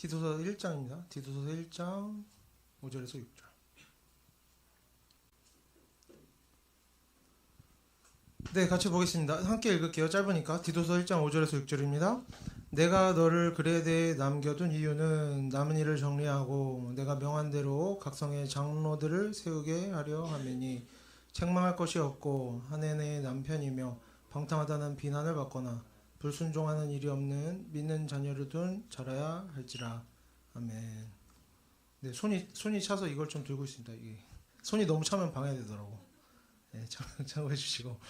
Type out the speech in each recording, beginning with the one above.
디도서 1장입니다. 디도서 1장 5절에서 6절. 네, 같이 보겠습니다. 함께 읽을게요. 짧으니까. 디도서 1장 5절에서 6절입니다. 내가 너를 그레데에 남겨둔 이유는 남은 일을 정리하고 내가 명한 대로 각성의 장로들을 세우게 하려 함이니 책망할 것이 없고 한 해의 남편이며 방탕하다는 비난을 받거나 불순종하는 일이 없는 믿는 자녀를 둔 자라야 할지라. 아멘. 네, 손이 차서 이걸 좀 들고 있습니다. 이게 손이 너무 차면 방해되더라고. 네, 참고해 주시고.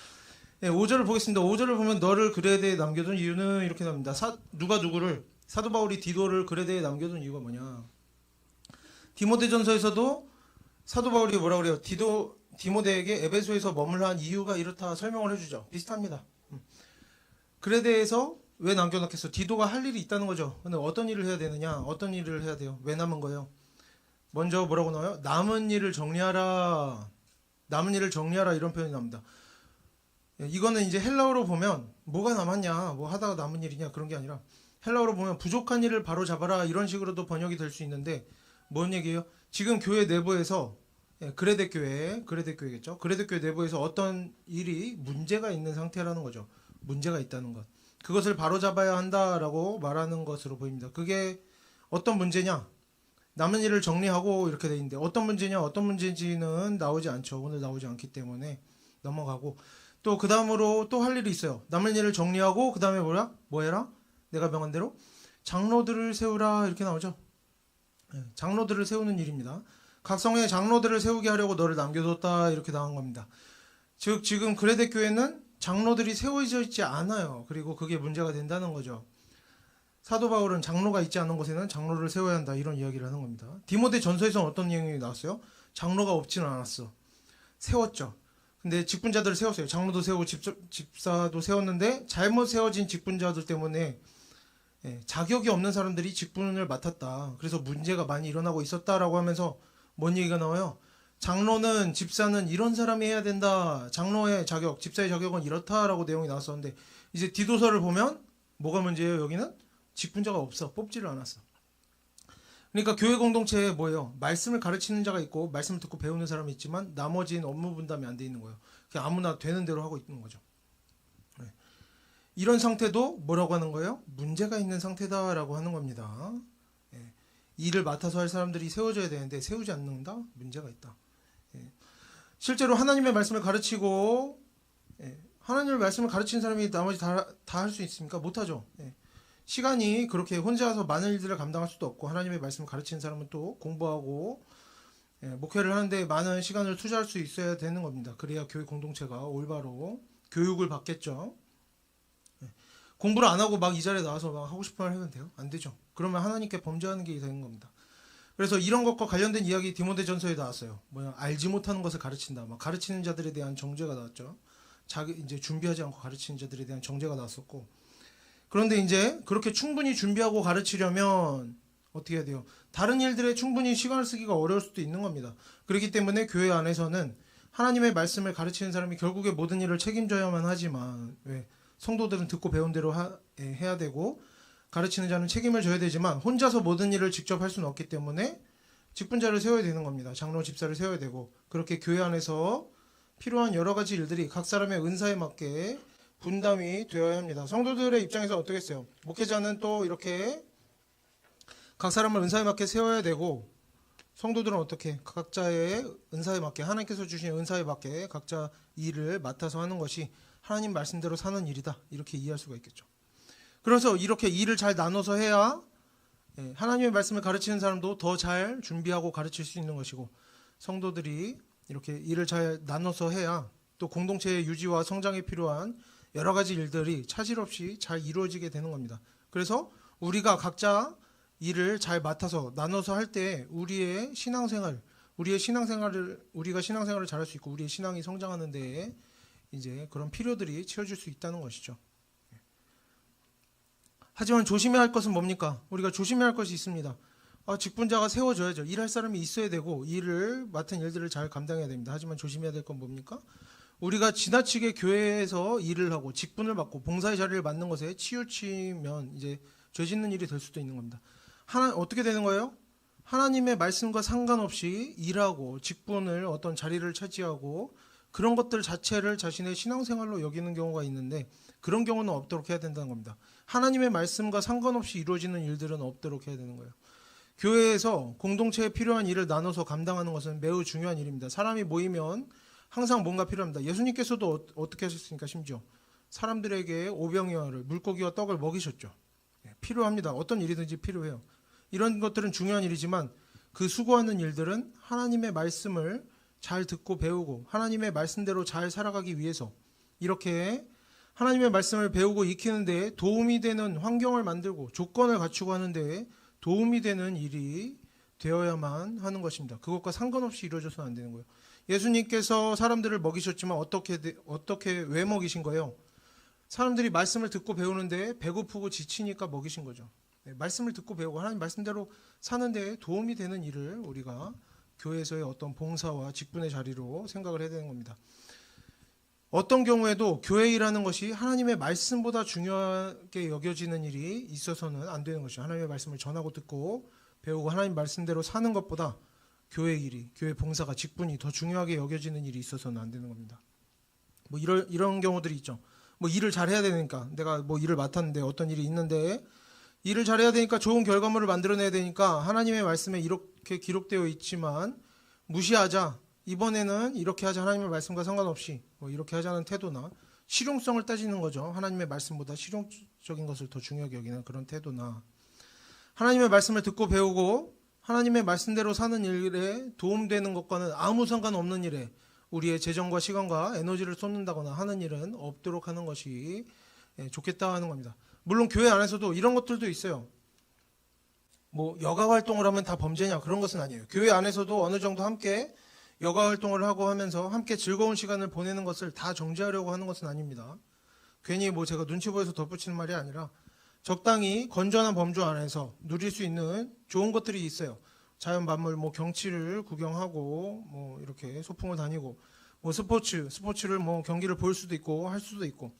네, 5절을 보겠습니다. 5절을 보면 너를 그레데에 남겨둔 이유는 이렇게 나옵니다. 누가 누구를, 사도 바울이 디도를 그레데에 남겨둔 이유가 뭐냐. 디모데전서에서도 사도 바울이 뭐라 그래요? 디모데에게 에베소에서 머물러 한 이유가 이렇다 설명을 해주죠. 비슷합니다. 그레데에서 왜 남겨놨겠어? 디도가 할 일이 있다는 거죠. 근데 어떤 일을 해야 되느냐? 어떤 일을 해야 돼요? 왜 남은 거예요? 먼저 뭐라고 나와요? 남은 일을 정리하라. 남은 일을 정리하라, 이런 표현이 나옵니다. 이거는 이제 헬라어로 보면 뭐가 남았냐, 뭐 하다가 남은 일이냐, 그런 게 아니라 헬라어로 보면 부족한 일을 바로 잡아라, 이런 식으로도 번역이 될 수 있는데, 뭔 얘기예요? 지금 교회 내부에서, 그레데 교회겠죠. 그레데 교회 내부에서 어떤 일이 문제가 있는 상태라는 거죠. 문제가 있다는 것. 그것을 바로 잡아야 한다라고 말하는 것으로 보입니다. 그게 어떤 문제냐? 남은 일을 정리하고 이렇게 돼 있는데, 어떤 문제냐, 어떤 문제인지는 나오지 않죠. 오늘 나오지 않기 때문에 넘어가고, 또 그 다음으로 또 할 일이 있어요. 남은 일을 정리하고 그 다음에 뭐 해라? 내가 명한 대로 장로들을 세우라, 이렇게 나오죠. 장로들을 세우는 일입니다. 각성의 장로들을 세우게 하려고 너를 남겨뒀다, 이렇게 나온 겁니다. 즉 지금 그레데 교회는 장로들이 세워져 있지 않아요. 그리고 그게 문제가 된다는 거죠. 사도 바울은 장로가 있지 않은 곳에는 장로를 세워야 한다, 이런 이야기를 하는 겁니다. 디모데 전서에서는 어떤 내용이 나왔어요? 장로가 없지는 않았어. 세웠죠. 근데 직분자들을 세웠어요. 장로도 세우고 집사도 세웠는데 잘못 세워진 직분자들 때문에 자격이 없는 사람들이 직분을 맡았다. 그래서 문제가 많이 일어나고 있었다라고 하면서 뭔 얘기가 나와요? 장로는, 집사는 이런 사람이 해야 된다. 장로의 자격, 집사의 자격은 이렇다라고 내용이 나왔었는데, 이제 디도서를 보면 뭐가 문제예요? 여기는 직분자가 없어. 뽑지를 않았어. 그러니까 교회 공동체에 뭐예요? 말씀을 가르치는 자가 있고 말씀을 듣고 배우는 사람이 있지만 나머지는 업무 분담이 안 돼 있는 거예요. 그냥 아무나 되는 대로 하고 있는 거죠. 네. 이런 상태도 뭐라고 하는 거예요? 문제가 있는 상태다라고 하는 겁니다. 네. 일을 맡아서 할 사람들이 세워져야 되는데 세우지 않는다? 문제가 있다. 네. 실제로 하나님의 말씀을 가르치고 하나님의 말씀을 가르치는 사람이 나머지 다 할 수 있습니까? 못하죠. 시간이 그렇게 혼자서 많은 일들을 감당할 수도 없고, 하나님의 말씀을 가르치는 사람은 또 공부하고 목회를 하는데 많은 시간을 투자할 수 있어야 되는 겁니다. 그래야 교회 공동체가 올바로 교육을 받겠죠. 공부를 안 하고 막 이 자리에 나와서 막 하고 싶은 말 하면 돼요? 안 되죠. 그러면 하나님께 범죄하는 게 되는 겁니다. 그래서 이런 것과 관련된 이야기 디모데전서에 나왔어요. 알지 못하는 것을 가르친다. 막 가르치는 자들에 대한 정죄가 나왔죠. 이제 준비하지 않고 가르치는 자들에 대한 정죄가 나왔었고, 그런데 이제 그렇게 충분히 준비하고 가르치려면 어떻게 해야 돼요? 다른 일들에 충분히 시간을 쓰기가 어려울 수도 있는 겁니다. 그렇기 때문에 교회 안에서는 하나님의 말씀을 가르치는 사람이 결국에 모든 일을 책임져야만 하지만, 성도들은 듣고 배운 대로 해야 되고 가르치는 자는 책임을 져야 되지만 혼자서 모든 일을 직접 할 수는 없기 때문에 직분자를 세워야 되는 겁니다. 장로, 집사를 세워야 되고, 그렇게 교회 안에서 필요한 여러 가지 일들이 각 사람의 은사에 맞게 분담이 되어야 합니다. 성도들의 입장에서 어떻겠어요? 목회자는 또 이렇게 각 사람을 은사에 맞게 세워야 되고, 성도들은 어떻게 각자의 은사에 맞게, 하나님께서 주신 은사에 맞게 각자 일을 맡아서 하는 것이 하나님 말씀대로 사는 일이다, 이렇게 이해할 수가 있겠죠. 그래서 이렇게 일을 잘 나눠서 해야 하나님의 말씀을 가르치는 사람도 더 잘 준비하고 가르칠 수 있는 것이고, 성도들이 이렇게 일을 잘 나눠서 해야 또 공동체의 유지와 성장에 필요한 여러 가지 일들이 차질 없이 잘 이루어지게 되는 겁니다. 그래서 우리가 각자 일을 잘 맡아서 나눠서 할 때 우리가 신앙생활을 잘할 수 있고 우리의 신앙이 성장하는 데에 이제 그런 필요들이 채워질 수 있다는 것이죠. 하지만 조심해야 할 것은 뭡니까? 우리가 조심해야 할 것이 있습니다. 직분자가 세워져야죠. 일할 사람이 있어야 되고 일을 맡은 일들을 잘 감당해야 됩니다. 하지만 조심해야 될 건 뭡니까? 우리가 지나치게 교회에서 일을 하고 직분을 받고 봉사의 자리를 맡는 것에 치우치면 이제 죄 짓는 일이 될 수도 있는 겁니다. 어떻게 되는 거예요? 하나님의 말씀과 상관없이 일하고 직분을 어떤 자리를 차지하고 그런 것들 자체를 자신의 신앙생활로 여기는 경우가 있는데 그런 경우는 없도록 해야 된다는 겁니다. 하나님의 말씀과 상관없이 이루어지는 일들은 없도록 해야 되는 거예요. 교회에서 공동체에 필요한 일을 나눠서 감당하는 것은 매우 중요한 일입니다. 사람이 모이면 항상 뭔가 필요합니다. 예수님께서도 어떻게 하셨습니까? 심지어 사람들에게 오병이어를 물고기와 떡을 먹이셨죠. 필요합니다. 어떤 일이든지 필요해요. 이런 것들은 중요한 일이지만 그 수고하는 일들은 하나님의 말씀을 잘 듣고 배우고 하나님의 말씀대로 잘 살아가기 위해서 이렇게 하나님의 말씀을 배우고 익히는 데 도움이 되는 환경을 만들고 조건을 갖추고 하는 데 도움이 되는 일이 되어야만 하는 것입니다. 그것과 상관없이 이루어져서는 안 되는 거예요. 예수님께서 사람들을 먹이셨지만 어떻게 왜 먹이신 거예요? 사람들이 말씀을 듣고 배우는데 배고프고 지치니까 먹이신 거죠. 말씀을 듣고 배우고 하나님 말씀대로 사는 데 도움이 되는 일을 우리가 교회에서의 어떤 봉사와 직분의 자리로 생각을 해야 되는 겁니다. 어떤 경우에도 교회 일하는 것이 하나님의 말씀보다 중요하게 여겨지는 일이 있어서는 안 되는 것이죠. 하나님의 말씀을 전하고 듣고 배우고 하나님 말씀대로 사는 것보다 교회 일이, 교회 봉사가, 직분이 더 중요하게 여겨지는 일이 있어서는 안 되는 겁니다. 뭐 이런 경우들이 있죠. 뭐 일을 잘해야 되니까 내가 뭐 일을 맡았는데 어떤 일이 있는데 일을 잘해야 되니까 좋은 결과물을 만들어내야 되니까 하나님의 말씀에 이렇게 기록되어 있지만 무시하자. 이번에는 이렇게 하자. 하나님의 말씀과 상관없이 뭐 이렇게 하자는 태도나 실용성을 따지는 거죠. 하나님의 말씀보다 실용적인 것을 더 중요하게 여기는 그런 태도나 하나님의 말씀을 듣고 배우고 하나님의 말씀대로 사는 일에 도움되는 것과는 아무 상관없는 일에 우리의 재정과 시간과 에너지를 쏟는다거나 하는 일은 없도록 하는 것이 좋겠다 하는 겁니다. 물론 교회 안에서도 이런 것들도 있어요. 뭐 여가 활동을 하면 다 범죄냐 그런 것은 아니에요. 교회 안에서도 어느 정도 함께 여가 활동을 하고 하면서 함께 즐거운 시간을 보내는 것을 다 정지하려고 하는 것은 아닙니다. 괜히 뭐 제가 눈치 보여서 덧붙이는 말이 아니라 적당히 건전한 범주 안에서 누릴 수 있는 좋은 것들이 있어요. 자연 만물, 뭐 경치를 구경하고 뭐 이렇게 소풍을 다니고 뭐 스포츠를 뭐 경기를 볼 수도 있고 할 수도 있고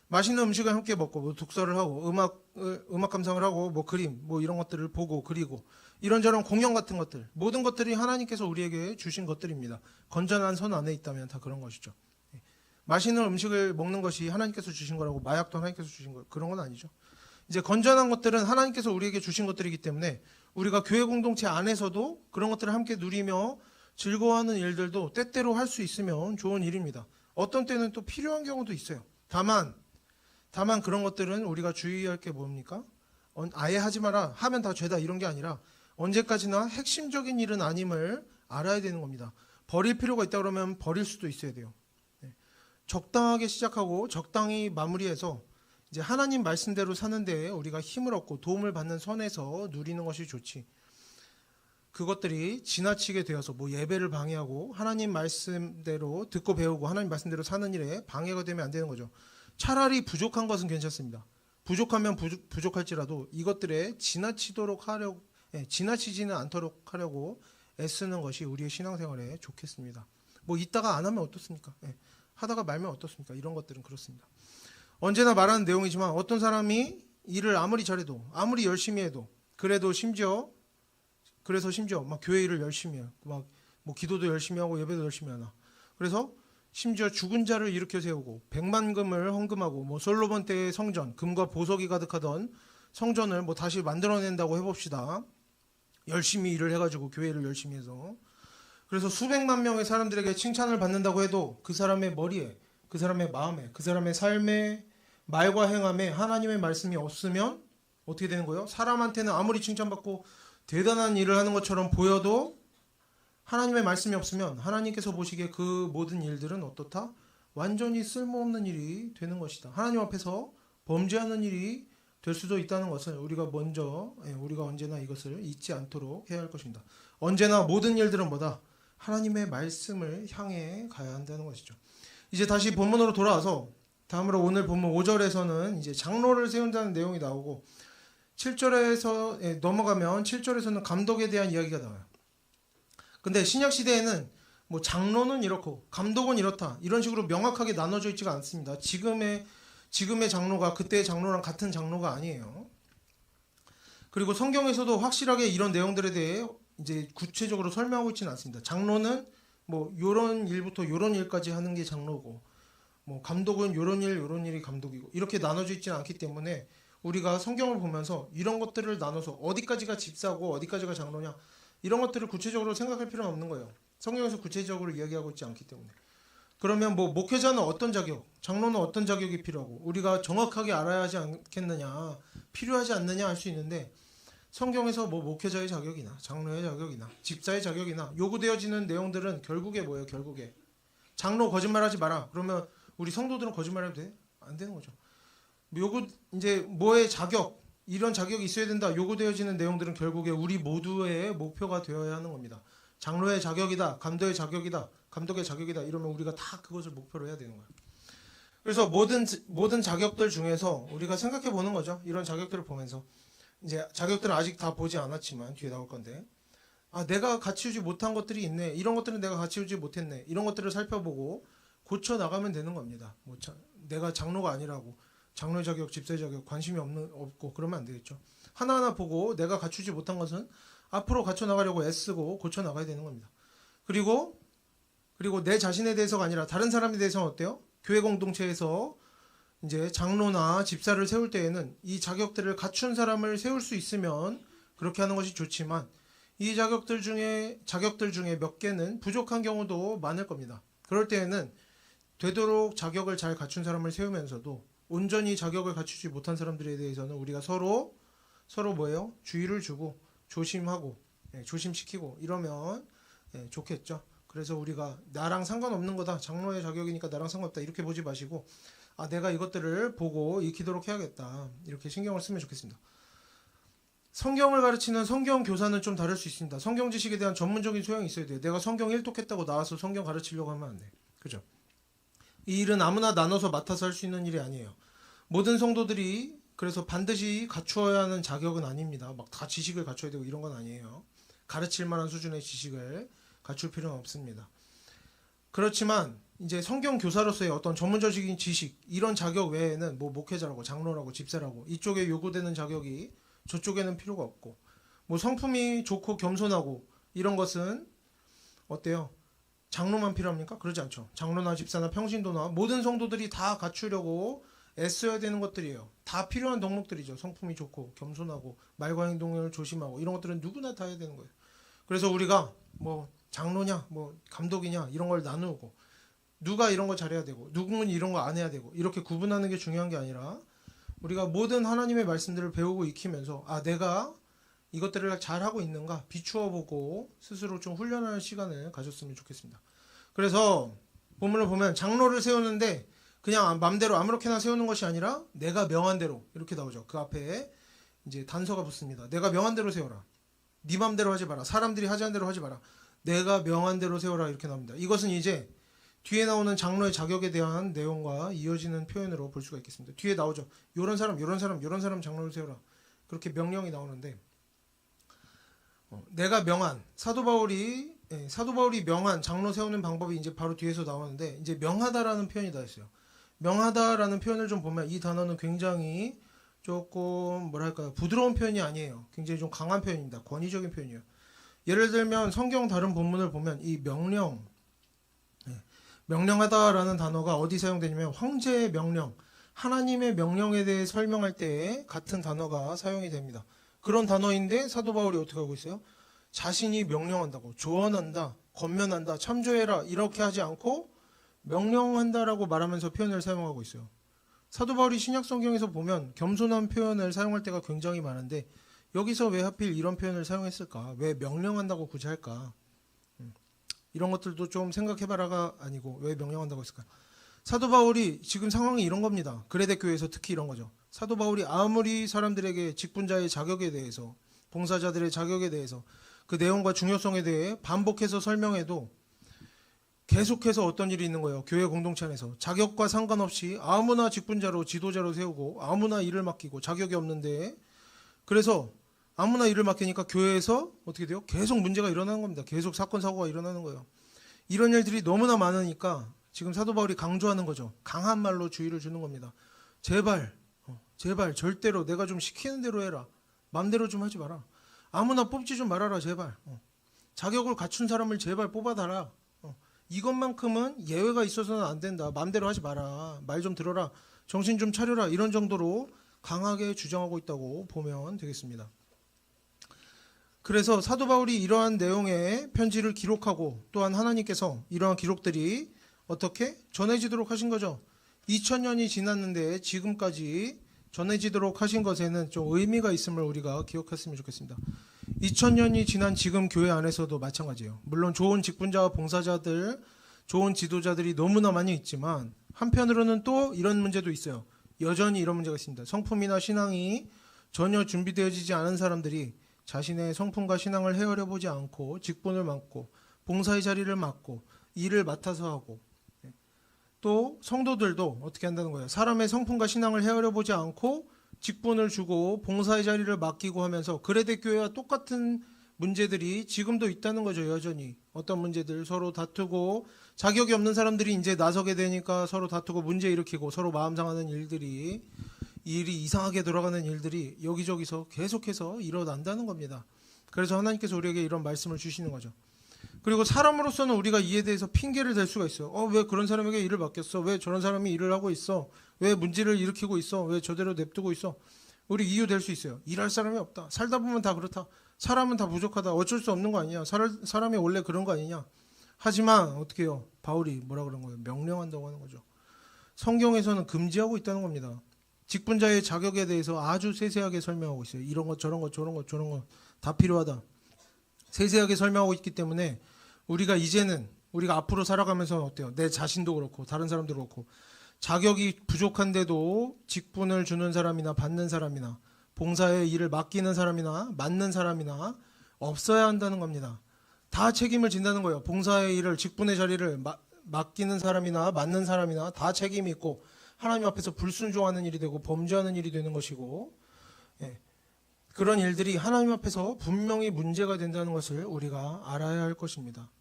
맛있는 음식을 함께 먹고 뭐 독서를 하고 음악 감상을 하고 뭐 그림 뭐 이런 것들을 보고 그리고 이런저런 공연 같은 것들 모든 것들이 하나님께서 우리에게 주신 것들입니다. 건전한 손 안에 있다면 다 그런 것이죠. 맛있는 음식을 먹는 것이 하나님께서 주신 거라고 마약도 하나님께서 주신 거 그런 건 아니죠. 이제 건전한 것들은 하나님께서 우리에게 주신 것들이기 때문에 우리가 교회 공동체 안에서도 그런 것들을 함께 누리며 즐거워하는 일들도 때때로 할 수 있으면 좋은 일입니다. 어떤 때는 또 필요한 경우도 있어요. 다만 그런 것들은 우리가 주의할 게 뭡니까? 아예 하지 마라, 하면 다 죄다 이런 게 아니라 언제까지나 핵심적인 일은 아님을 알아야 되는 겁니다. 버릴 필요가 있다 그러면 버릴 수도 있어야 돼요. 적당하게 시작하고 적당히 마무리해서 이제 하나님 말씀대로 사는 데에 우리가 힘을 얻고 도움을 받는 선에서 누리는 것이 좋지. 그것들이 지나치게 되어서 뭐 예배를 방해하고 하나님 말씀대로 듣고 배우고 하나님 말씀대로 사는 일에 방해가 되면 안 되는 거죠. 차라리 부족한 것은 괜찮습니다. 부족하면 부족할지라도 이것들에 지나치지는 않도록 하려고 애쓰는 것이 우리의 신앙생활에 좋겠습니다. 뭐 이따가 안 하면 어떻습니까? 하다가 말면 어떻습니까? 이런 것들은 그렇습니다. 언제나 말하는 내용이지만 어떤 사람이 일을 아무리 잘해도 아무리 열심히 해도 그래서 심지어 막 교회 일을 열심히 해요. 막 뭐 기도도 열심히 하고 예배도 열심히 하나. 그래서 심지어 죽은 자를 일으켜 세우고 100만 금을 헌금하고 뭐 솔로몬 때의 성전, 금과 보석이 가득하던 성전을 뭐 다시 만들어낸다고 해봅시다. 열심히 일을 해가지고 교회를 열심히 해서 그래서 수백만 명의 사람들에게 칭찬을 받는다고 해도 그 사람의 머리에, 그 사람의 마음에, 그 사람의 삶에 말과 행함에 하나님의 말씀이 없으면 어떻게 되는 거예요? 사람한테는 아무리 칭찬받고 대단한 일을 하는 것처럼 보여도 하나님의 말씀이 없으면 하나님께서 보시기에 그 모든 일들은 어떻다? 완전히 쓸모없는 일이 되는 것이다. 하나님 앞에서 범죄하는 일이 될 수도 있다는 것을 우리가 언제나 이것을 잊지 않도록 해야 할 것입니다. 언제나 모든 일들은 뭐다? 하나님의 말씀을 향해 가야 한다는 것이죠. 이제 다시 본문으로 돌아와서 다음으로 오늘 본문 5절에서는 이제 장로를 세운다는 내용이 나오고 7절에서 넘어가면 7절에서는 감독에 대한 이야기가 나와요. 근데 신약 시대에는 뭐 장로는 이렇고 감독은 이렇다 이런 식으로 명확하게 나눠져 있지가 않습니다. 지금의 장로가 그때의 장로랑 같은 장로가 아니에요. 그리고 성경에서도 확실하게 이런 내용들에 대해 이제 구체적으로 설명하고 있지는 않습니다. 장로는 뭐 요런 일부터 요런 일까지 하는 게 장로고, 뭐 감독은 요런 일이 감독이고, 이렇게 나눠져 있지는 않기 때문에 우리가 성경을 보면서 이런 것들을 나눠서 어디까지가 집사고 어디까지가 장로냐, 이런 것들을 구체적으로 생각할 필요는 없는 거예요. 성경에서 구체적으로 이야기하고 있지 않기 때문에. 그러면 뭐 목회자는 어떤 자격, 장로는 어떤 자격이 필요하고, 우리가 정확하게 알아야 하지 않겠느냐, 필요하지 않느냐 할 수 있는데, 성경에서 뭐 목회자의 자격이나 장로의 자격이나 집사의 자격이나 요구되어지는 내용들은 결국에 뭐예요? 결국에 장로 거짓말하지 마라. 그러면 우리 성도들은 거짓말해도 돼? 안 되는 거죠. 요구 이제 뭐의 자격, 이런 자격이 있어야 된다. 요구되어지는 내용들은 결국에 우리 모두의 목표가 되어야 하는 겁니다. 장로의 자격이다, 감독의 자격이다, 감독의 자격이다. 이러면 우리가 다 그것을 목표로 해야 되는 거예요. 그래서 모든 자격들 중에서 우리가 생각해 보는 거죠. 이런 자격들을 보면서. 이제 자격들은 아직 다 보지 않았지만 뒤에 나올 건데, 아 내가 갖추지 못한 것들이 있네, 이런 것들은 내가 갖추지 못했네, 이런 것들을 살펴보고 고쳐 나가면 되는 겁니다. 뭐 내가 장로가 아니라고 장로의 자격, 집사의 자격 관심이 없고 그러면 안 되겠죠. 하나하나 보고 내가 갖추지 못한 것은 앞으로 갖춰 나가려고 애쓰고 고쳐 나가야 되는 겁니다. 그리고 내 자신에 대해서가 아니라 다른 사람에 대해서는 어때요? 교회 공동체에서 이제 장로나 집사를 세울 때에는 이 자격들을 갖춘 사람을 세울 수 있으면 그렇게 하는 것이 좋지만, 이 자격들 중에 몇 개는 부족한 경우도 많을 겁니다. 그럴 때에는 되도록 자격을 잘 갖춘 사람을 세우면서도 온전히 자격을 갖추지 못한 사람들에 대해서는 우리가 서로 뭐예요? 주의를 주고 조심하고, 조심시키고 이러면 좋겠죠. 그래서 우리가 나랑 상관없는 거다, 장로의 자격이니까 나랑 상관없다, 이렇게 보지 마시고, 아 내가 이것들을 보고 익히도록 해야겠다, 이렇게 신경을 쓰면 좋겠습니다. 성경을 가르치는 성경 교사는 좀 다를 수 있습니다. 성경 지식에 대한 전문적인 소양이 있어야 돼요. 내가 성경 1독했다고 나와서 성경 가르치려고 하면 안 돼. 그죠? 이 일은 아무나 나눠서 맡아서 할 수 있는 일이 아니에요. 모든 성도들이 그래서 반드시 갖추어야 하는 자격은 아닙니다. 막 다 지식을 갖춰야 되고 이런 건 아니에요. 가르칠 만한 수준의 지식을 갖출 필요는 없습니다. 그렇지만 이제 성경 교사로서의 어떤 전문적인 지식, 이런 자격 외에는 뭐 목회자라고 장로라고 집사라고 이쪽에 요구되는 자격이 저쪽에는 필요가 없고, 뭐 성품이 좋고 겸손하고 이런 것은 어때요? 장로만 필요합니까? 그러지 않죠. 장로나 집사나 평신도나 모든 성도들이 다 갖추려고 애써야 되는 것들이에요. 다 필요한 덕목들이죠. 성품이 좋고 겸손하고 말과 행동을 조심하고 이런 것들은 누구나 다 해야 되는 거예요. 그래서 우리가 뭐 장로냐 뭐 감독이냐 이런 걸 나누고, 누가 이런 거 잘해야 되고 누구는 이런 거 안 해야 되고, 이렇게 구분하는 게 중요한 게 아니라 우리가 모든 하나님의 말씀들을 배우고 익히면서 아 내가 이것들을 잘하고 있는가 비추어 보고 스스로 좀 훈련하는 시간을 가졌으면 좋겠습니다. 그래서 본문을 보면 장로를 세우는데 그냥 맘대로 아무렇게나 세우는 것이 아니라 내가 명한 대로, 이렇게 나오죠. 그 앞에 이제 단서가 붙습니다. 내가 명한 대로 세워라. 네 맘대로 하지 마라. 사람들이 하자는 대로 하지 마라. 내가 명한 대로 세워라, 이렇게 나옵니다. 이것은 이제 뒤에 나오는 장로의 자격에 대한 내용과 이어지는 표현으로 볼 수가 있겠습니다. 뒤에 나오죠. 요런 사람 장로를 세워라. 그렇게 명령이 나오는데, 내가 명한, 사도 바울이 명한 장로 세우는 방법이 이제 바로 뒤에서 나오는데, 이제 명하다라는 표현이 다 있어요. 명하다라는 표현을 좀 보면 이 단어는 굉장히 조금 뭐랄까요, 부드러운 표현이 아니에요. 굉장히 좀 강한 표현입니다. 권위적인 표현이에요. 예를 들면 성경 다른 본문을 보면 이 명령하다라는 단어가 어디 사용되냐면 황제의 명령, 하나님의 명령에 대해 설명할 때에 같은 단어가 사용이 됩니다. 그런 단어인데 사도 바울이 어떻게 하고 있어요? 자신이 명령한다고, 조언한다, 권면한다, 참조해라, 이렇게 하지 않고 명령한다라고 말하면서 표현을 사용하고 있어요. 사도 바울이 신약 성경에서 보면 겸손한 표현을 사용할 때가 굉장히 많은데 여기서 왜 하필 이런 표현을 사용했을까? 왜 명령한다고 굳이 할까? 이런 것들도 좀 생각해봐라가 아니고 왜 명령한다고 했을까? 사도 바울이 지금 상황이 이런 겁니다. 그레데 교회에서 특히 이런 거죠. 사도 바울이 아무리 사람들에게 직분자의 자격에 대해서, 봉사자들의 자격에 대해서 그 내용과 중요성에 대해 반복해서 설명해도 계속해서 어떤 일이 있는 거예요. 교회 공동체 안에서 자격과 상관없이 아무나 직분자로, 지도자로 세우고 아무나 일을 맡기고 자격이 없는데, 그래서 아무나 일을 맡기니까 교회에서 어떻게 돼요? 계속 문제가 일어나는 겁니다. 계속 사건 사고가 일어나는 거예요. 이런 일들이 너무나 많으니까 지금 사도 바울이 강조하는 거죠. 강한 말로 주의를 주는 겁니다. 제발 절대로 내가 좀 시키는 대로 해라. 마음대로 좀 하지 마라. 아무나 뽑지 좀 말아라 제발. 자격을 갖춘 사람을 제발 뽑아달라. 이것만큼은 예외가 있어서는 안 된다. 마음대로 하지 마라. 말 좀 들어라. 정신 좀 차려라. 이런 정도로 강하게 주장하고 있다고 보면 되겠습니다. 그래서 사도 바울이 이러한 내용의 편지를 기록하고 또한 하나님께서 이러한 기록들이 어떻게 전해지도록 하신 거죠. 2000년이 지났는데 지금까지 전해지도록 하신 것에는 좀 의미가 있음을 우리가 기억했으면 좋겠습니다. 2000년이 지난 지금 교회 안에서도 마찬가지예요. 물론 좋은 직분자와 봉사자들, 좋은 지도자들이 너무나 많이 있지만 한편으로는 또 이런 문제도 있어요. 여전히 이런 문제가 있습니다. 성품이나 신앙이 전혀 준비되어지지 않은 사람들이 자신의 성품과 신앙을 헤아려 보지 않고 직분을 맡고 봉사의 자리를 맡고 일을 맡아서 하고, 또 성도들도 어떻게 한다는 거예요. 사람의 성품과 신앙을 헤아려 보지 않고 직분을 주고 봉사의 자리를 맡기고 하면서 그레데 교회와 똑같은 문제들이 지금도 있다는 거죠. 여전히 어떤 문제들 서로 다투고 자격이 없는 사람들이 이제 나서게 되니까 서로 다투고 문제 일으키고 서로 마음 상하는 일이 이상하게 돌아가는 일들이 여기저기서 계속해서 일어난다는 겁니다. 그래서 하나님께서 우리에게 이런 말씀을 주시는 거죠. 그리고 사람으로서는 우리가 이에 대해서 핑계를 댈 수가 있어요. 왜 그런 사람에게 일을 맡겼어? 왜 저런 사람이 일을 하고 있어? 왜 문제를 일으키고 있어? 왜 저대로 냅두고 있어? 우리 이유 될 수 있어요. 일할 사람이 없다. 살다 보면 다 그렇다. 사람은 다 부족하다. 어쩔 수 없는 거 아니냐. 사람이 원래 그런 거 아니냐. 하지만 어떻게 해요? 바울이 뭐라 그런 거예요? 명령한다고 하는 거죠. 성경에서는 금지하고 있다는 겁니다. 직분자의 자격에 대해서 아주 세세하게 설명하고 있어요. 이런 것 저런 것 저런 것 저런 것 다 필요하다. 세세하게 설명하고 있기 때문에 우리가 이제는 우리가 앞으로 살아가면서 어때요? 내 자신도 그렇고 다른 사람도 그렇고 자격이 부족한데도 직분을 주는 사람이나 받는 사람이나 봉사의 일을 맡기는 사람이나 맡는 사람이나 없어야 한다는 겁니다. 다 책임을 진다는 거예요. 봉사의 일을 직분의 자리를 맡기는 사람이나 맡는 사람이나 다 책임이 있고 하나님 앞에서 불순종하는 일이 되고 범죄하는 일이 되는 것이고, 그런 일들이 하나님 앞에서 분명히 문제가 된다는 것을 우리가 알아야 할 것입니다.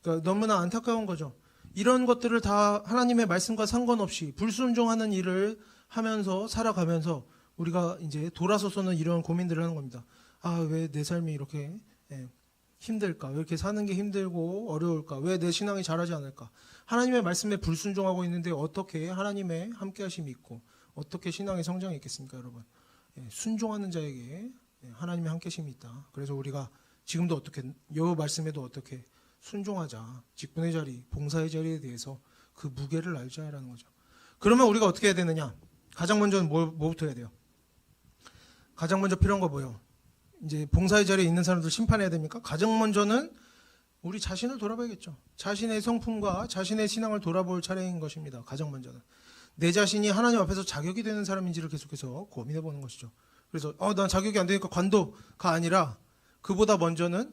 그러니까 너무나 안타까운 거죠. 이런 것들을 다 하나님의 말씀과 상관없이 불순종하는 일을 하면서 살아가면서 우리가 이제 돌아서서는 이런 고민들을 하는 겁니다. 왜 내 삶이 이렇게 힘들까? 왜 이렇게 사는 게 힘들고 어려울까? 왜 내 신앙이 자라지 않을까? 하나님의 말씀에 불순종하고 있는데 어떻게 하나님의 함께하심이 있고 어떻게 신앙의 성장이 있겠습니까, 여러분? 순종하는 자에게 하나님의 함께하심이 있다. 그래서 우리가 지금도 어떻게 이 말씀에도 어떻게 순종하자. 직분의 자리, 봉사의 자리에 대해서 그 무게를 알자라는 거죠. 그러면 우리가 어떻게 해야 되느냐? 가장 먼저는 뭐부터 해야 돼요? 가장 먼저 필요한 거 뭐예요? 이제 봉사의 자리에 있는 사람들 심판해야 됩니까? 가장 먼저는 우리 자신을 돌아봐야겠죠. 자신의 성품과 자신의 신앙을 돌아볼 차례인 것입니다. 가장 먼저는 내 자신이 하나님 앞에서 자격이 되는 사람인지를 계속해서 고민해 보는 것이죠. 그래서 난 자격이 안 되니까 관도가 아니라 그보다 먼저는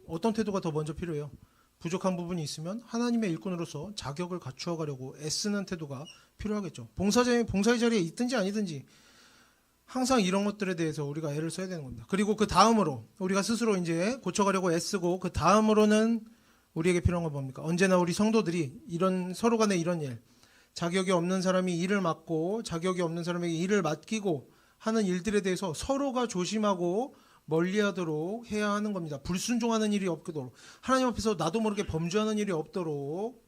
어떤 태도가 더 먼저 필요해요? 부족한 부분이 있으면 하나님의 일꾼으로서 자격을 갖추어 가려고 애쓰는 태도가 필요하겠죠. 봉사의 자리에 있든지 아니든지 항상 이런 것들에 대해서 우리가 애를 써야 되는 겁니다. 그리고 그 다음으로 우리가 스스로 이제 고쳐가려고 애쓰고 그 다음으로는 우리에게 필요한 건 뭡니까? 언제나 우리 성도들이 이런 서로 간에 이런 일, 자격이 없는 사람이 일을 맡고 자격이 없는 사람에게 일을 맡기고 하는 일들에 대해서 서로가 조심하고 멀리하도록 해야 하는 겁니다. 불순종하는 일이 없도록 하나님 앞에서 나도 모르게 범죄하는 일이 없도록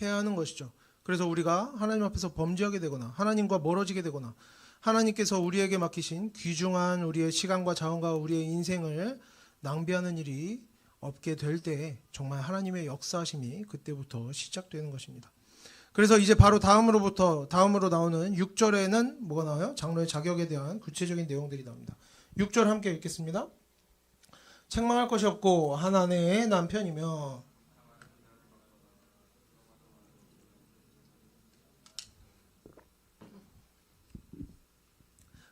해야 하는 것이죠. 그래서 우리가 하나님 앞에서 범죄하게 되거나 하나님과 멀어지게 되거나 하나님께서 우리에게 맡기신 귀중한 우리의 시간과 자원과 우리의 인생을 낭비하는 일이 없게 될 때 정말 하나님의 역사하심이 그때부터 시작되는 것입니다. 그래서 이제 바로 다음으로 나오는 6절에는 뭐가 나와요? 장로의 자격에 대한 구체적인 내용들이 나옵니다. 6절 함께 읽겠습니다. 책망할 것이 없고 한 아내의 남편이며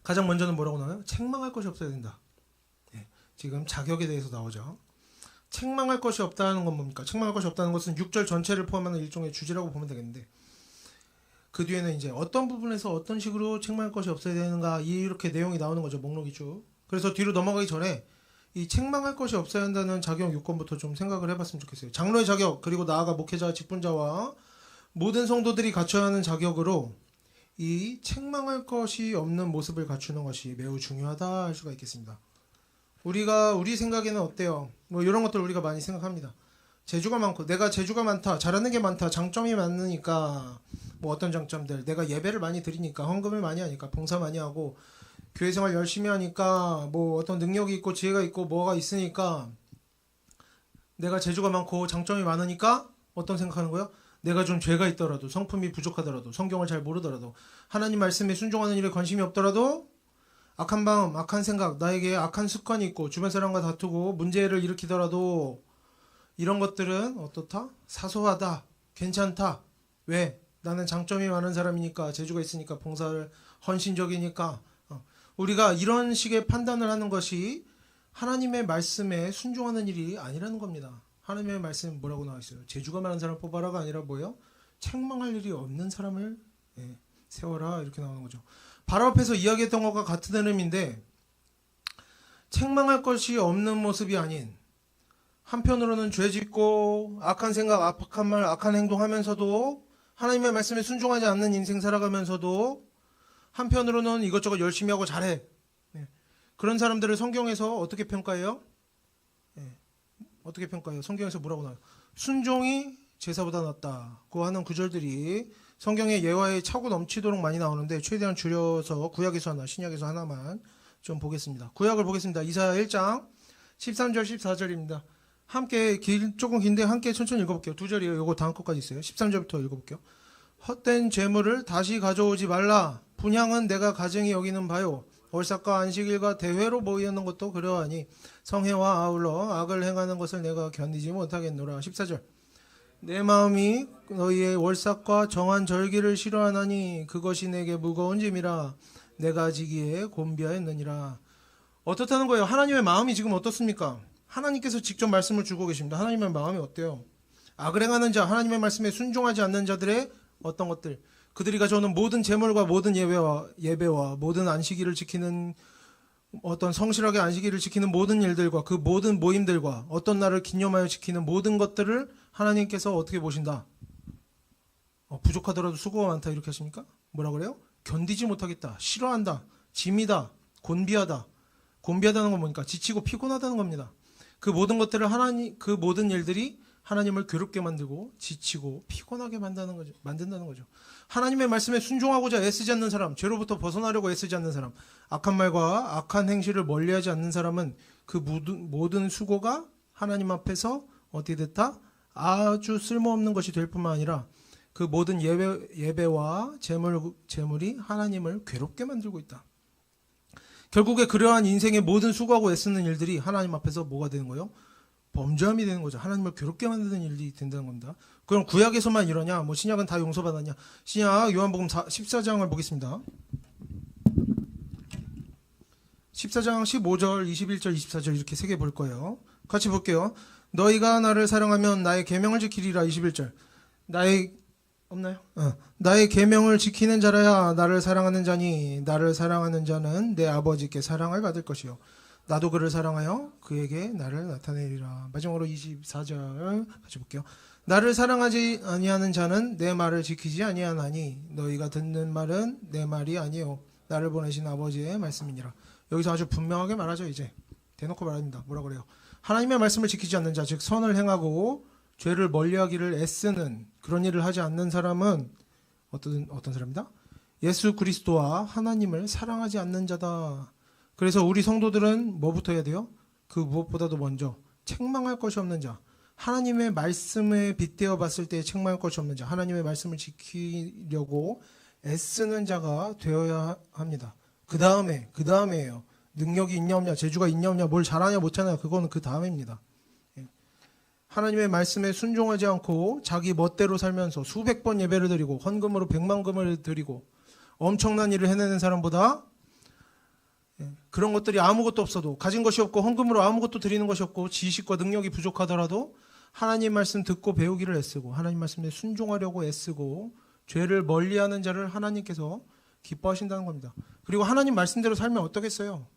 가장 먼저는 뭐라고 나와요? 책망할 것이 없어야 된다. 지금 자격에 대해서 나오죠. 책망할 것이 없다는 건 뭡니까? 책망할 것이 없다는 것은 6절 전체를 포함하는 일종의 주제라고 보면 되겠는데 그 뒤에는 이제 어떤 부분에서 어떤 식으로 책망할 것이 없어야 되는가 이렇게 내용이 나오는 거죠. 목록이 쭉. 그래서 뒤로 넘어가기 전에 이 책망할 것이 없어야 한다는 자격 요건부터 좀 생각을 해봤으면 좋겠어요. 장로의 자격 그리고 나아가 목회자, 직분자와 모든 성도들이 갖춰야 하는 자격으로 이 책망할 것이 없는 모습을 갖추는 것이 매우 중요하다 할 수가 있겠습니다. 우리 생각에는 어때요? 뭐 이런 것들 우리가 많이 생각합니다. 재주가 많고 내가 재주가 많다, 잘하는 게 많다, 장점이 많으니까 뭐 어떤 장점들, 내가 예배를 많이 드리니까, 헌금을 많이 하니까, 봉사 많이 하고, 교회 생활 열심히 하니까, 뭐 어떤 능력이 있고 지혜가 있고 뭐가 있으니까, 내가 재주가 많고 장점이 많으니까 어떤 생각하는 거야? 내가 좀 죄가 있더라도, 성품이 부족하더라도, 성경을 잘 모르더라도, 하나님 말씀에 순종하는 일에 관심이 없더라도, 악한 마음, 악한 생각, 나에게 악한 습관이 있고 주변 사람과 다투고 문제를 일으키더라도, 이런 것들은 어떻다? 사소하다, 괜찮다. 왜? 나는 장점이 많은 사람이니까, 재주가 있으니까, 봉사를 헌신적이니까. 우리가 이런 식의 판단을 하는 것이 하나님의 말씀에 순종하는 일이 아니라는 겁니다. 하나님의 말씀에 뭐라고 나와 있어요? 재주가 많은 사람 뽑아라가 아니라 뭐예요? 책망할 일이 없는 사람을 세워라, 이렇게 나오는 거죠. 바로 앞에서 이야기했던 것과 같은 흐름인데, 책망할 것이 없는 모습이 아닌, 한편으로는 죄 짓고 악한 생각, 악한 말, 악한 행동 하면서도 하나님의 말씀에 순종하지 않는 인생 살아가면서도 한편으로는 이것저것 열심히 하고 잘해. 그런 사람들을 성경에서 어떻게 평가해요? 어떻게 평가해요? 성경에서 뭐라고 나와요? 순종이 제사보다 낫다고 하는 구절들이 성경의 예화에 차고 넘치도록 많이 나오는데, 최대한 줄여서 구약에서 하나, 신약에서 하나만 좀 보겠습니다. 구약을 보겠습니다. 이사야 1장 13절 14절입니다. 함께 조금 긴데 함께 천천히 읽어볼게요. 두 절이에요. 요거 다음 것까지 있어요. 13절부터 읽어볼게요. 헛된 재물을 다시 가져오지 말라. 분향은 내가 가증히 여기는 바요. 월삭과 안식일과 대회로 모이는 것도 그러하니 성회와 아울러 악을 행하는 것을 내가 견디지 못하겠노라. 14절. 내 마음이 너희의 월삭과 정한 절기를 싫어하나니 그것이 내게 무거운 짐이라. 내가 지기에 곤비하였느니라. 어떻다는 거예요? 하나님의 마음이 지금 어떻습니까? 하나님께서 직접 말씀을 주고 계십니다. 하나님의 마음이 어때요? 악을 행하는 자, 하나님의 말씀에 순종하지 않는 자들의 어떤 것들, 그들이 가져오는 모든 제물과 모든 예배와 모든 안식일을 지키는, 어떤 성실하게 안식일을 지키는 모든 일들과 그 모든 모임들과 어떤 날을 기념하여 지키는 모든 것들을 하나님께서 어떻게 보신다? 부족하더라도 수고가 많다, 이렇게 하십니까? 뭐라 그래요? 견디지 못하겠다, 싫어한다, 짐이다, 곤비하다. 곤비하다는 건 뭡니까? 지치고 피곤하다는 겁니다. 그 모든 것들을 그 모든 일들이 하나님을 괴롭게 만들고 지치고 피곤하게 만든다는 거죠. 하나님의 말씀에 순종하고자 애쓰지 않는 사람, 죄로부터 벗어나려고 애쓰지 않는 사람, 악한 말과 악한 행실을 멀리하지 않는 사람은 그 모든 수고가 하나님 앞에서 어떻게 됐다? 아주 쓸모없는 것이 될 뿐만 아니라 그 모든 예배와 재물이 하나님을 괴롭게 만들고 있다. 결국에 그러한 인생의 모든 수고하고 애쓰는 일들이 하나님 앞에서 뭐가 되는 거예요? 범죄함이 되는 거죠. 하나님을 괴롭게 만드는 일이 된다는 겁니다. 그럼 구약에서만 이러냐? 뭐 신약은 다 용서받았냐? 신약 요한복음 14장을 보겠습니다. 14장 15절, 21절, 24절 이렇게 세 개 볼 거예요. 같이 볼게요. 너희가 나를 사랑하면 나의 계명을 지키리라. 21절. 없나요? 나의 계명을 지키는 자라야 나를 사랑하는 자니 나를 사랑하는 자는 내 아버지께 사랑을 받을 것이요 나도 그를 사랑하여 그에게 나를 나타내리라. 마지막으로 24절 같이 볼게요. 나를 사랑하지 아니하는 자는 내 말을 지키지 아니하나니 너희가 듣는 말은 내 말이 아니요 나를 보내신 아버지의 말씀이니라. 여기서 아주 분명하게 말하죠. 이제 대놓고 말합니다. 뭐라 그래요? 하나님의 말씀을 지키지 않는 자, 즉 선을 행하고 죄를 멀리하기를 애쓰는 그런 일을 하지 않는 사람은 어떤 사람이다? 예수 그리스도와 하나님을 사랑하지 않는 자다. 그래서 우리 성도들은 뭐부터 해야 돼요? 그 무엇보다도 먼저 책망할 것이 없는 자, 하나님의 말씀에 빗대어 봤을 때 책망할 것이 없는 자, 하나님의 말씀을 지키려고 애쓰는 자가 되어야 합니다. 그 다음에예요. 능력이 있냐 없냐, 재주가 있냐 없냐, 뭘 잘하냐 못하냐, 그거는 그 다음입니다. 하나님의 말씀에 순종하지 않고 자기 멋대로 살면서 수백 번 예배를 드리고 헌금으로 100만금을 드리고 엄청난 일을 해내는 사람보다 그런 것들이 아무것도 없어도, 가진 것이 없고 헌금으로 아무것도 드리는 것이 없고 지식과 능력이 부족하더라도 하나님 말씀 듣고 배우기를 애쓰고 하나님 말씀에 순종하려고 애쓰고 죄를 멀리하는 자를 하나님께서 기뻐하신다는 겁니다. 그리고 하나님 말씀대로 살면 어떻겠어요?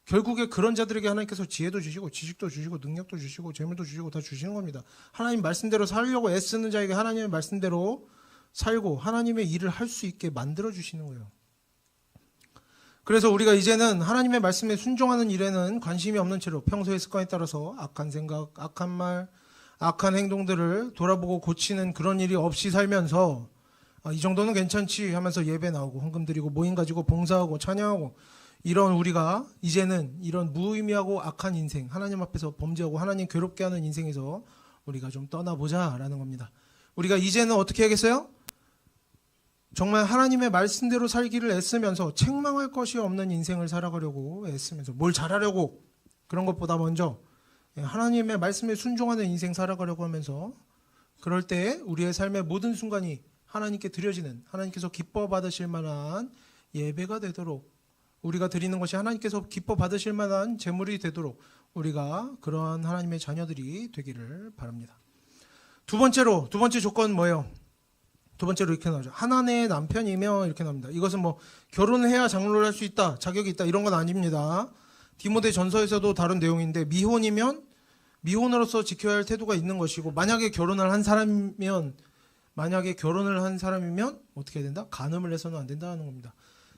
결국에 그런 자들에게 하나님께서 지혜도 주시고 지식도 주시고 능력도 주시고 재물도 주시고 다 주시는 겁니다. 하나님 말씀대로 살려고 애쓰는 자에게 하나님의 말씀대로 살고 하나님의 일을 할 수 있게 만들어 주시는 거예요. 그래서 우리가 이제는 하나님의 말씀에 순종하는 일에는 관심이 없는 채로 평소의 습관에 따라서 악한 생각, 악한 말, 악한 행동들을 돌아보고 고치는 그런 일이 없이 살면서 이 정도는 괜찮지 하면서 예배 나오고 헌금 드리고 모임 가지고 봉사하고 찬양하고 이런 우리가 이제는 이런 무의미하고 악한 인생, 하나님 앞에서 범죄하고 하나님 괴롭게 하는 인생에서 우리가 좀 떠나보자라는 겁니다. 우리가 이제는 어떻게 해야겠어요? 정말 하나님의 말씀대로 살기를 애쓰면서 책망할 것이 없는 인생을 살아가려고 애쓰면서 뭘 잘하려고 그런 것보다 먼저 하나님의 말씀에 순종하는 인생 살아가려고 하면서 그럴 때 우리의 삶의 모든 순간이 하나님께 드려지는 하나님께서 기뻐 받으실 만한 예배가 되도록 우리가 드리는 것이 하나님께서 기뻐 받으실 만한 제물이 되도록 우리가 그러한 하나님의 자녀들이 되기를 바랍니다. 두 번째 조건 뭐예요? 두 번째로 이렇게 나오죠. 하나님의 남편이며 이렇게 나옵니다. 이것은 뭐 결혼을 해야 장로를 할 수 있다, 자격이 있다 이런 건 아닙니다. 디모데 전서에서도 다른 내용인데 미혼이면 미혼으로서 지켜야 할 태도가 있는 것이고 만약에 결혼을 한 사람이면 어떻게 해야 된다? 간음을 해서는 안 된다는 겁니다.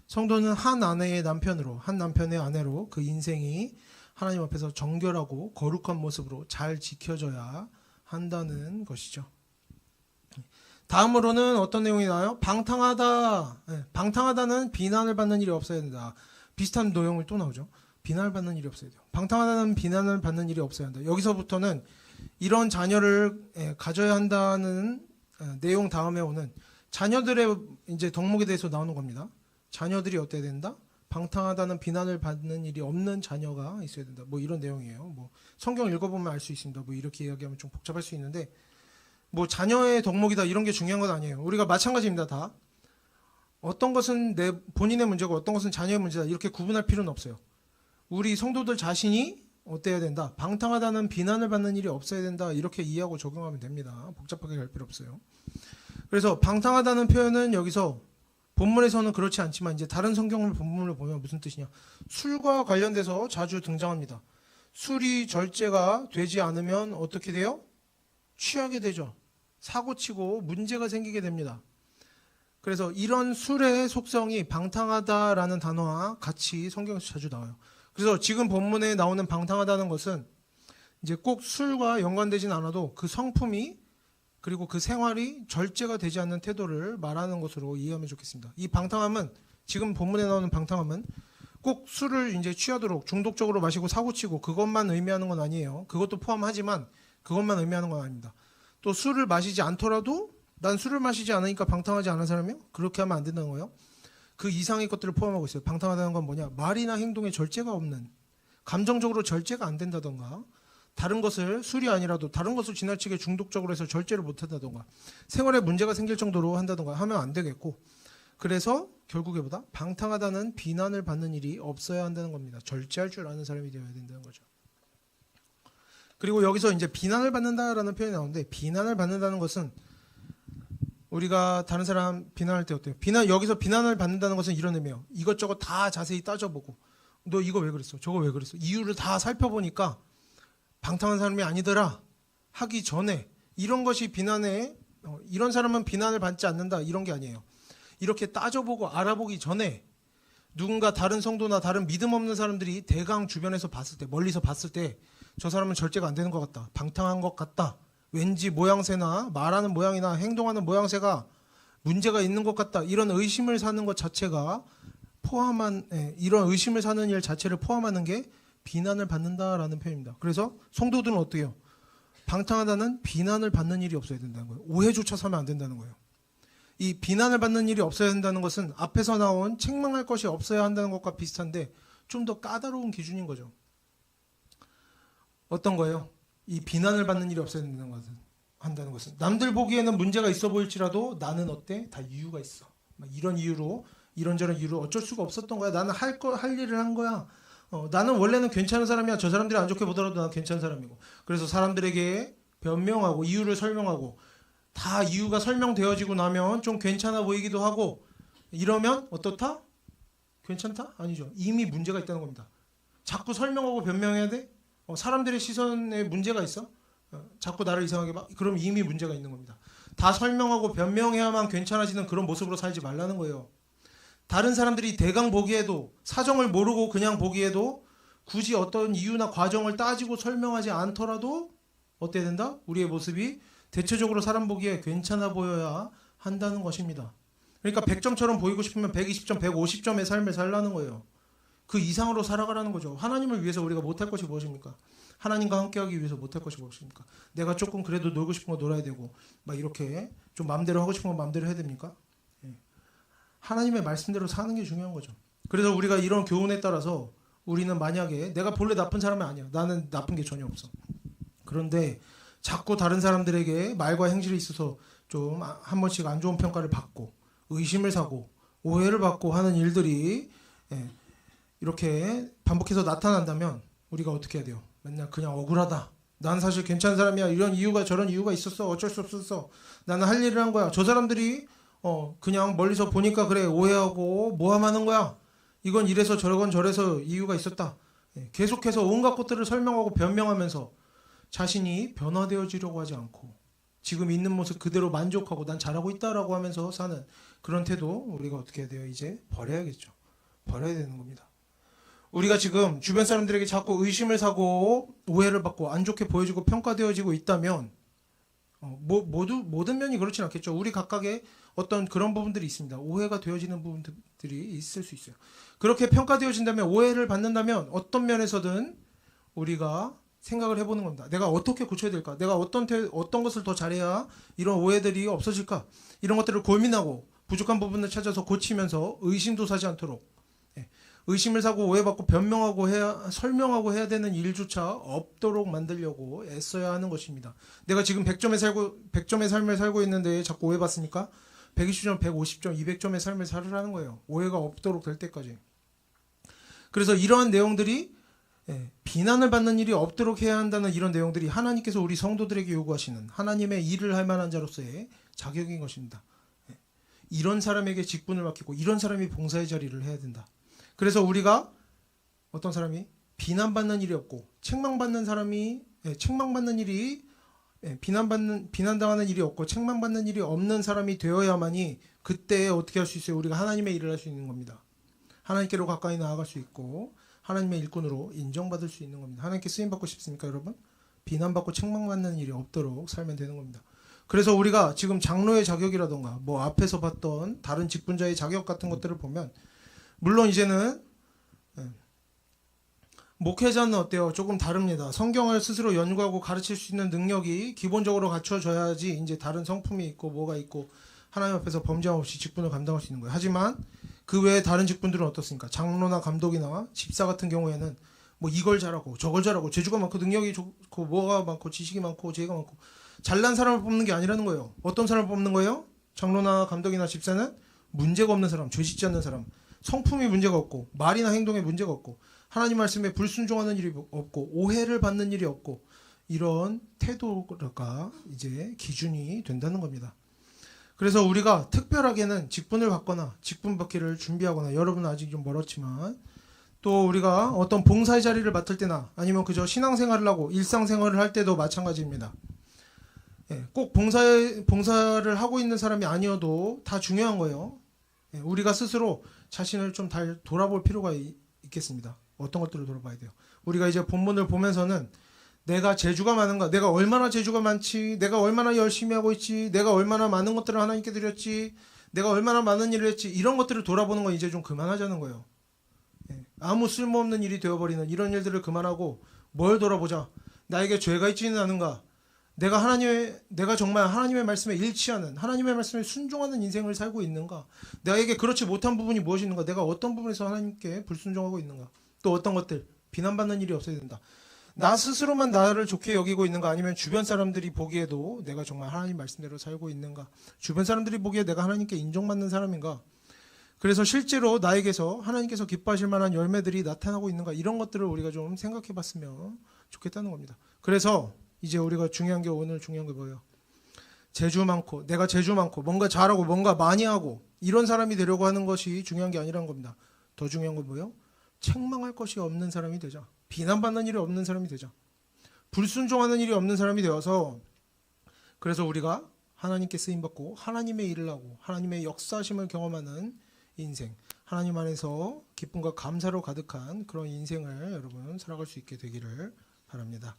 성도는 한 아내의 남편으로 한 남편의 아내로 그 인생이 하나님 앞에서 정결하고 거룩한 모습으로 잘 지켜져야 한다는 것이죠. 다음으로는 어떤 내용이 나와요? 방탕하다는 비난을 받는 일이 없어야 된다. 비슷한 내용이 또 나오죠. 비난을 받는 일이 없어야 돼요. 방탕하다는 비난을 받는 일이 없어야 한다. 여기서부터는 이런 자녀를 가져야 한다는 내용 다음에 오는 자녀들의 이제 덕목에 대해서 나오는 겁니다. 자녀들이 어때야 된다? 방탕하다는 비난을 받는 일이 없는 자녀가 있어야 된다. 뭐 이런 내용이에요. 뭐 성경 읽어보면 알 수 있습니다. 뭐 이렇게 이야기하면 좀 복잡할 수 있는데 뭐 자녀의 덕목이다 이런 게 중요한 건 아니에요. 우리가 마찬가지입니다. 다 어떤 것은 내 본인의 문제고 어떤 것은 자녀의 문제다 이렇게 구분할 필요는 없어요. 우리 성도들 자신이 어때야 된다? 방탕하다는 비난을 받는 일이 없어야 된다 이렇게 이해하고 적용하면 됩니다. 복잡하게 갈 필요 없어요. 그래서 방탕하다는 표현은 여기서 본문에서는 그렇지 않지만 이제 다른 성경을 본문을 보면 무슨 뜻이냐? 술과 관련돼서 자주 등장합니다. 술이 절제가 되지 않으면 어떻게 돼요? 취하게 되죠. 사고치고 문제가 생기게 됩니다. 그래서 이런 술의 속성이 방탕하다라는 단어와 같이 성경에서 자주 나와요. 그래서 지금 본문에 나오는 방탕하다는 것은 이제 꼭 술과 연관되진 않아도 그 성품이 그리고 그 생활이 절제가 되지 않는 태도를 말하는 것으로 이해하면 좋겠습니다. 이 방탕함은 지금 본문에 나오는 방탕함은 꼭 술을 이제 취하도록 중독적으로 마시고 사고치고 그것만 의미하는 건 아니에요. 그것도 포함하지만 그것만 의미하는 건 아닙니다. 또 술을 마시지 않더라도 난 술을 마시지 않으니까 방탕하지 않은 사람이요? 그렇게 하면 안 된다는 거예요. 그 이상의 것들을 포함하고 있어요. 방탕하다는 건 뭐냐? 말이나 행동에 절제가 없는, 감정적으로 절제가 안 된다던가, 다른 것을 술이 아니라도 다른 것을 지나치게 중독적으로 해서 절제를 못한다던가, 생활에 문제가 생길 정도로 한다던가 하면 안 되겠고, 그래서 결국에 보다 방탕하다는 비난을 받는 일이 없어야 한다는 겁니다. 절제할 줄 아는 사람이 되어야 된다는 거죠. 그리고 여기서 이제 비난을 받는다라는 표현이 나오는데 비난을 받는다는 것은 우리가 다른 사람 비난할 때 어때요? 여기서 비난을 받는다는 것은 이런 의미예요. 이것저것 다 자세히 따져보고 너 이거 왜 그랬어? 저거 왜 그랬어? 이유를 다 살펴보니까 방탕한 사람이 아니더라 하기 전에 이런 것이 비난에 이런 사람은 비난을 받지 않는다 이런 게 아니에요. 이렇게 따져보고 알아보기 전에 누군가 다른 성도나 다른 믿음 없는 사람들이 대강 주변에서 봤을 때 멀리서 봤을 때 저 사람은 절제가 안 되는 것 같다. 방탕한 것 같다. 왠지 모양새나 말하는 모양이나 행동하는 모양새가 문제가 있는 것 같다. 이런 의심을 사는 것 자체가 이런 의심을 사는 일 자체를 포함하는 게 비난을 받는다라는 표현입니다. 그래서 성도들은 어떻게 해요? 방탕하다는 비난을 받는 일이 없어야 된다는 거예요. 오해조차 사면 안 된다는 거예요. 이 비난을 받는 일이 없어야 한다는 것은 앞에서 나온 책망할 것이 없어야 한다는 것과 비슷한데 좀 더 까다로운 기준인 거죠. 어떤 거예요? 이 비난을 받는 일이 없어야 한다는 것은 남들 보기에는 문제가 있어 보일지라도 나는 어때? 다 이유가 있어. 이런 이유로 이런저런 이유로 어쩔 수가 없었던 거야. 나는 할 일을 한 거야. 나는 원래는 괜찮은 사람이야. 저 사람들이 안 좋게 보더라도 나는 괜찮은 사람이고. 그래서 사람들에게 변명하고 이유를 설명하고 다 이유가 설명되어지고 나면 좀 괜찮아 보이기도 하고 이러면 어떻다? 괜찮다? 아니죠. 이미 문제가 있다는 겁니다. 자꾸 설명하고 변명해야 돼? 사람들의 시선에 문제가 있어? 자꾸 나를 이상하게 봐? 그럼 이미 문제가 있는 겁니다. 다 설명하고 변명해야만 괜찮아지는 그런 모습으로 살지 말라는 거예요. 다른 사람들이 대강 보기에도 사정을 모르고 그냥 보기에도 굳이 어떤 이유나 과정을 따지고 설명하지 않더라도 어때야 된다? 우리의 모습이 대체적으로 사람 보기에 괜찮아 보여야 한다는 것입니다. 그러니까 100점처럼 보이고 싶으면 120점, 150점의 삶을 살라는 거예요. 그 이상으로 살아가라는 거죠. 하나님을 위해서 우리가 못할 것이 무엇입니까? 하나님과 함께하기 위해서 못할 것이 무엇입니까? 내가 조금 그래도 놀고 싶은 거 놀아야 되고 막 이렇게 좀 마음대로 하고 싶은 거 마음대로 해야 됩니까? 예. 하나님의 말씀대로 사는 게 중요한 거죠. 그래서 우리가 이런 교훈에 따라서 우리는 만약에 내가 본래 나쁜 사람이 아니야. 나는 나쁜 게 전혀 없어. 그런데 자꾸 다른 사람들에게 말과 행실에 있어서 좀 한 번씩 안 좋은 평가를 받고 의심을 사고 오해를 받고 하는 일들이 이렇게 반복해서 나타난다면 우리가 어떻게 해야 돼요? 맨날 그냥 억울하다. 난 사실 괜찮은 사람이야. 이런 이유가 저런 이유가 있었어. 어쩔 수 없었어. 나는 할 일을 한 거야. 저 사람들이 그냥 멀리서 보니까 그래 오해하고 모함하는 거야. 이건 이래서 저래서 이유가 있었다. 계속해서 온갖 것들을 설명하고 변명하면서 자신이 변화되어지려고 하지 않고 지금 있는 모습 그대로 만족하고 난 잘하고 있다라고 하면서 사는 그런 태도 우리가 어떻게 해야 돼요? 이제 버려야겠죠. 버려야 되는 겁니다. 우리가 지금 주변 사람들에게 자꾸 의심을 사고 오해를 받고 안 좋게 보여지고 평가되어지고 있다면 모든 면이 그렇진 않겠죠. 우리 각각의 어떤 그런 부분들이 있습니다. 오해가 되어지는 부분들이 있을 수 있어요. 그렇게 평가되어진다면 오해를 받는다면 어떤 면에서든 우리가 생각을 해보는 겁니다. 내가 어떻게 고쳐야 될까? 내가 어떤 것을 더 잘해야 이런 오해들이 없어질까? 이런 것들을 고민하고 부족한 부분을 찾아서 고치면서 의심도 사지 않도록 의심을 사고 오해받고 변명하고 설명하고 해야 되는 일조차 없도록 만들려고 애써야 하는 것입니다. 내가 지금 100점의 삶을 살고 있는데 자꾸 오해받으니까 120점, 150점, 200점의 삶을 살으라는 거예요. 오해가 없도록 될 때까지. 그래서 이러한 내용들이 비난을 받는 일이 없도록 해야 한다는 이런 내용들이 하나님께서 우리 성도들에게 요구하시는 하나님의 일을 할 만한 자로서의 자격인 것입니다. 이런 사람에게 직분을 맡기고 이런 사람이 봉사의 자리를 해야 된다. 그래서 우리가 어떤 사람이 비난받는 일이 없고 책망받는 사람이 책망받는 일이 비난당하는 일이 없고 책망받는 일이 없는 사람이 되어야만이 그때 어떻게 할 수 있어요? 우리가 하나님의 일을 할 수 있는 겁니다. 하나님께로 가까이 나아갈 수 있고 하나님의 일꾼으로 인정받을 수 있는 겁니다. 하나님께 쓰임받고 싶습니까, 여러분? 비난받고 책망받는 일이 없도록 살면 되는 겁니다. 그래서 우리가 지금 장로의 자격이라던가 뭐 앞에서 봤던 다른 직분자의 자격 같은 것들을 보면 물론 이제는 목회자는 어때요? 조금 다릅니다. 성경을 스스로 연구하고 가르칠 수 있는 능력이 기본적으로 갖춰져야지 이제 다른 성품이 있고 뭐가 있고 하나님 앞에서 범죄함 없이 직분을 감당할 수 있는 거예요. 하지만 그 외에 다른 직분들은 어떻습니까? 장로나 감독이나 집사 같은 경우에는 뭐 이걸 잘하고 저걸 잘하고 재주가 많고 능력이 좋고 뭐가 많고 지식이 많고 지혜가 많고 잘난 사람을 뽑는 게 아니라는 거예요. 어떤 사람을 뽑는 거예요? 장로나 감독이나 집사는 문제가 없는 사람, 죄 짓지 않는 사람, 성품이 문제가 없고 말이나 행동에 문제가 없고 하나님 말씀에 불순종하는 일이 없고 오해를 받는 일이 없고 이런 태도가 이제 기준이 된다는 겁니다. 그래서 우리가 특별하게는 직분을 받거나 직분 받기를 준비하거나 여러분은 아직 좀 멀었지만 또 우리가 어떤 봉사의 자리를 맡을 때나 아니면 그저 신앙생활을 하고 일상생활을 할 때도 마찬가지입니다. 꼭 봉사를 하고 있는 사람이 아니어도 다 중요한 거예요. 우리가 스스로 자신을 좀 잘 돌아볼 필요가 있겠습니다. 어떤 것들을 돌아봐야 돼요. 우리가 이제 본문을 보면서는 내가 재주가 많은가? 내가 얼마나 재주가 많지? 내가 얼마나 열심히 하고 있지? 내가 얼마나 많은 것들을 하나님께 드렸지? 내가 얼마나 많은 일을 했지? 이런 것들을 돌아보는 건 이제 좀 그만하자는 거예요. 아무 쓸모없는 일이 되어버리는 이런 일들을 그만하고 뭘 돌아보자. 나에게 죄가 있지는 않은가? 내가 정말 하나님의 말씀에 일치하는 하나님의 말씀에 순종하는 인생을 살고 있는가? 나에게 그렇지 못한 부분이 무엇이 있는가? 내가 어떤 부분에서 하나님께 불순종하고 있는가? 또 어떤 것들 비난받는 일이 없어야 된다. 나 스스로만 나를 좋게 여기고 있는가? 아니면 주변 사람들이 보기에도 내가 정말 하나님 말씀대로 살고 있는가? 주변 사람들이 보기에 내가 하나님께 인정받는 사람인가? 그래서 실제로 나에게서 하나님께서 기뻐하실 만한 열매들이 나타나고 있는가? 이런 것들을 우리가 좀 생각해 봤으면 좋겠다는 겁니다. 그래서 이제 우리가 오늘 중요한 게 뭐예요? 내가 재주 많고 뭔가 잘하고 뭔가 많이 하고 이런 사람이 되려고 하는 것이 중요한 게 아니라는 겁니다. 더 중요한 건 뭐예요? 책망할 것이 없는 사람이 되자. 비난받는 일이 없는 사람이 되자. 불순종하는 일이 없는 사람이 되어서 그래서 우리가 하나님께 쓰임받고 하나님의 일을 하고 하나님의 역사하심을 경험하는 인생, 하나님 안에서 기쁨과 감사로 가득한 그런 인생을 여러분 살아갈 수 있게 되기를 바랍니다.